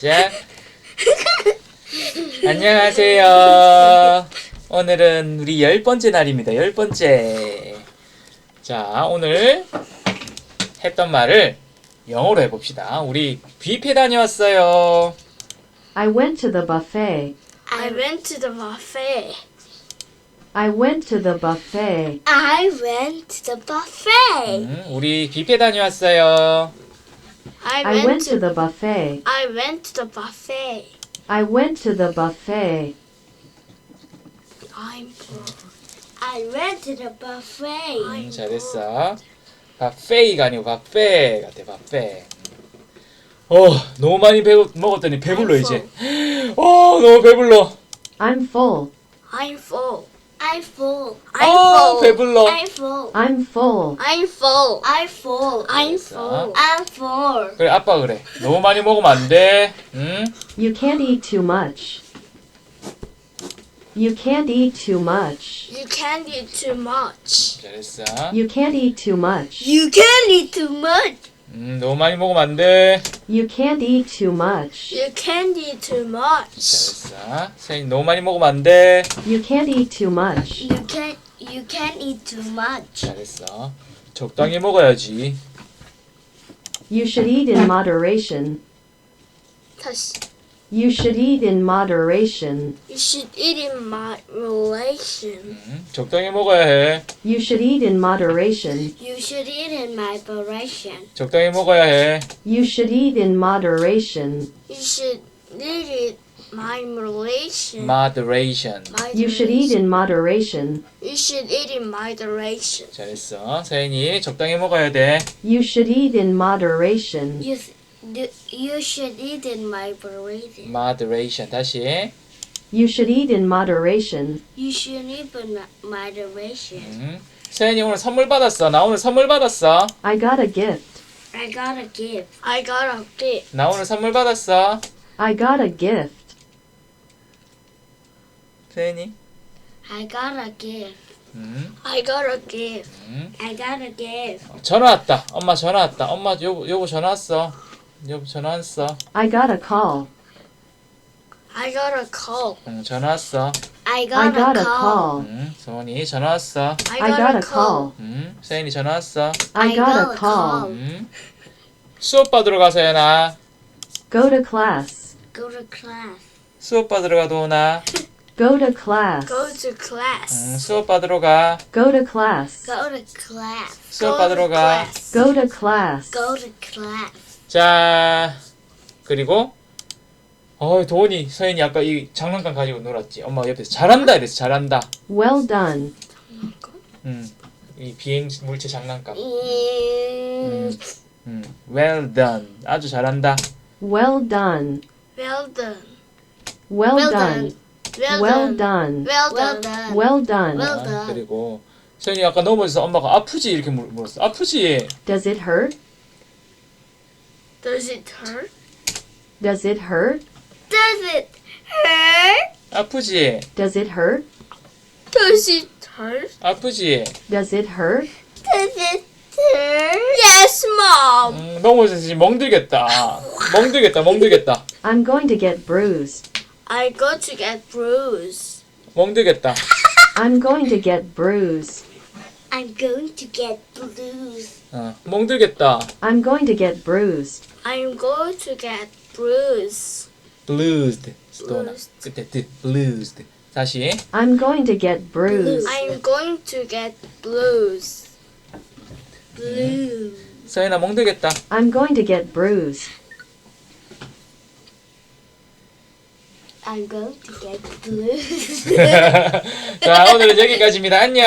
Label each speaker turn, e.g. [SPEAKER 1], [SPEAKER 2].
[SPEAKER 1] 자, 안녕하세요. 오늘은 우리 10번째 날입니다. 10번째. 자, 오늘 했던 말을 영어로 해봅시다. 우리 뷔페 다녀왔어요.
[SPEAKER 2] I went to the buffet.
[SPEAKER 3] I went to the buffet.
[SPEAKER 2] I went to the buffet.
[SPEAKER 3] I went to the buffet.
[SPEAKER 1] 우리 뷔페 다녀왔어요.
[SPEAKER 2] I went to the buffet.
[SPEAKER 3] I went to the buffet.
[SPEAKER 2] I went to the buffet.
[SPEAKER 3] I'm full. I went to the buffet.
[SPEAKER 1] 잘했어. 밥페이가 아니고 밥페 같아. 밥페. 너무 많이 먹었더니 배불러 이제. 너무 배불러.
[SPEAKER 2] I'm full.
[SPEAKER 3] I'm full. I'm full.
[SPEAKER 1] 배불러.
[SPEAKER 3] I'm full.
[SPEAKER 2] I'm full.
[SPEAKER 3] I'm full. I'm full. I'm full. I'm full.
[SPEAKER 1] 그래, 아빠 그래. 너무 많이 먹으면 안 돼. 응?
[SPEAKER 2] You can't eat too much. You can't eat too much.
[SPEAKER 3] You can't eat too much.
[SPEAKER 1] 잘했어.
[SPEAKER 2] You can't eat too much.
[SPEAKER 3] You can't eat too much.
[SPEAKER 1] 너무 많이 먹으면 안 돼.
[SPEAKER 2] You can't eat too much.
[SPEAKER 3] You can't eat too much.
[SPEAKER 1] 잘했어. 세인이 너무 많이 먹으면 안 돼.
[SPEAKER 2] You can't eat too much.
[SPEAKER 3] You can't eat too much.
[SPEAKER 1] 잘했어. 적당히 먹어야지.
[SPEAKER 2] You should eat in moderation.
[SPEAKER 3] 다시.
[SPEAKER 2] You should eat in moderation.
[SPEAKER 3] You should eat in moderation.
[SPEAKER 1] 적당히 먹어야 해.
[SPEAKER 2] You should eat in moderation.
[SPEAKER 3] You should eat in moderation.
[SPEAKER 1] 적당히 먹어야 해.
[SPEAKER 2] You should eat in moderation.
[SPEAKER 3] You should eat in moderation.
[SPEAKER 1] Moderation.
[SPEAKER 2] You should eat in moderation.
[SPEAKER 3] You should eat in moderation.
[SPEAKER 1] 잘했어. 세인이 적당히 먹어야 돼.
[SPEAKER 2] You should eat in moderation.
[SPEAKER 3] You should eat in moderation.
[SPEAKER 1] Moderation. 다시.
[SPEAKER 2] You should eat in moderation.
[SPEAKER 3] You should eat in moderation.
[SPEAKER 1] 세인이 오늘 선물 받았어. 나 오늘 선물 받았어.
[SPEAKER 2] I got a gift.
[SPEAKER 3] I got a gift. I got a gift.
[SPEAKER 1] 나 오늘 선물 받았어.
[SPEAKER 2] I got a gift.
[SPEAKER 1] 세인이.
[SPEAKER 3] I got a gift. I got a gift. I got a gift.
[SPEAKER 1] 전화 왔다. 엄마 전화 왔다. 엄마 여보 전화 왔어. 여보 전화 왔어.
[SPEAKER 2] I got a call.
[SPEAKER 3] I got a call.
[SPEAKER 1] 전화 왔어.
[SPEAKER 3] I
[SPEAKER 2] I
[SPEAKER 3] got
[SPEAKER 2] got
[SPEAKER 3] a
[SPEAKER 2] a
[SPEAKER 3] call.
[SPEAKER 2] call.
[SPEAKER 1] 소원이 전화 왔어.
[SPEAKER 2] I got a call.
[SPEAKER 1] 세인이 전화 왔어.
[SPEAKER 2] I got a call.
[SPEAKER 1] 수업 받으러 가서 해나.
[SPEAKER 2] Go to class.
[SPEAKER 3] Go to class.
[SPEAKER 1] 수업 받으러 가 도나.
[SPEAKER 2] Go to class.
[SPEAKER 3] Go to class.
[SPEAKER 1] 수업 받으러 가.
[SPEAKER 2] Go to class.
[SPEAKER 3] Go to class.
[SPEAKER 1] 수업 받으러 가.
[SPEAKER 2] Go to class.
[SPEAKER 3] Go to class.
[SPEAKER 1] 자, 그리고 도원이 서연이 아까 이 장난감 가지고 놀았지. 엄마가 옆에서 잘한다 이랬어. 잘한다.
[SPEAKER 2] Well done.
[SPEAKER 1] 이 비행 물체 장난감. Well done. 아주 잘한다.
[SPEAKER 2] Well done.
[SPEAKER 3] Well done.
[SPEAKER 2] Well done. Well done.
[SPEAKER 3] Well done.
[SPEAKER 2] Well done.
[SPEAKER 3] Well done.
[SPEAKER 1] 그리고 서연이 아까 넘어져서 엄마가 아프지 이렇게 물었어. 아프지?
[SPEAKER 2] Does it hurt?
[SPEAKER 3] Does it hurt?
[SPEAKER 2] Does it hurt?
[SPEAKER 3] Does it hurt?
[SPEAKER 1] 아프지?
[SPEAKER 2] Does it hurt?
[SPEAKER 3] Does it hurt?
[SPEAKER 1] 아프지?
[SPEAKER 2] Does it hurt?
[SPEAKER 3] Does it hurt? Yes, Mom.
[SPEAKER 1] 넘어져서 지금 멍들겠다. 멍들겠다.
[SPEAKER 2] I'm going to get bruised.
[SPEAKER 3] I go to get bruised.
[SPEAKER 1] 멍들겠다.
[SPEAKER 2] I'm going to get bruised.
[SPEAKER 3] I'm going to get bruised.
[SPEAKER 1] 멍들겠다.
[SPEAKER 2] I'm going to get bruised.
[SPEAKER 3] I'm going to get bruised.
[SPEAKER 1] Bruised.
[SPEAKER 3] Bruised.
[SPEAKER 1] 끝에 bruised. 다시.
[SPEAKER 2] I'm going to get bruised.
[SPEAKER 3] I'm going to get bruised. Blue.
[SPEAKER 1] 서연아 멍들겠다.
[SPEAKER 2] I'm going to get bruised.
[SPEAKER 3] I'm going to get bruised.
[SPEAKER 1] 자, 오늘은 여기까지입니다. 안녕.